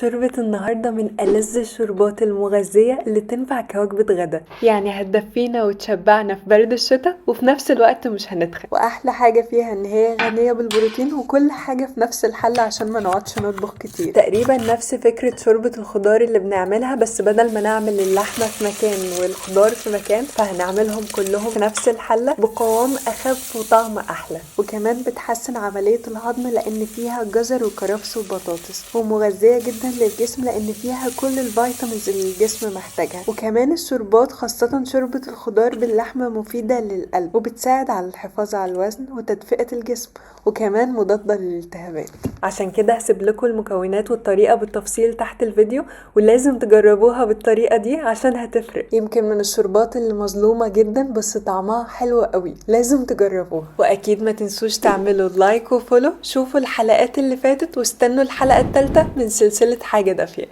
شوربة النهاردة من ألذ الشوربات المغذية اللي تنفع كوجبة غدا، يعني هتدفينا وتشبعنا في برد الشتاء وفي نفس الوقت مش هنتخن. واحلى حاجة فيها ان هي غنية بالبروتين وكل حاجة في نفس الحلة عشان ما نقعدش نطبخ كتير. تقريبا نفس فكرة شوربة الخضار اللي بنعملها، بس بدل ما نعمل اللحمة في مكان والخضار في مكان فهنعملهم كلهم في نفس الحلة بقوام اخف وطعم احلى، وكمان بتحسن عملية الهضم لان فيها جزر وكرفس وبطاطس، ومغذية جدا للجسم لان فيها كل الفيتامينز اللي الجسم محتاجها. وكمان الشوربات خاصة شوربة الخضار باللحمة مفيدة للقلب وبتساعد على الحفاظ على الوزن وتدفئة الجسم، وكمان مضادة للالتهابات. عشان كده هسيب لكم المكونات والطريقة بالتفصيل تحت الفيديو، ولازم تجربوها بالطريقة دي عشان هتفرق. يمكن من الشوربات اللي مظلومة جدا بس طعمها حلو قوي، لازم تجربوها. واكيد ما تنسوش تعملوا لايك وفولو. شوفوا الحلقات اللي فاتت واستنوا الحلقة الثالثة من سلسلة حاجة دافية.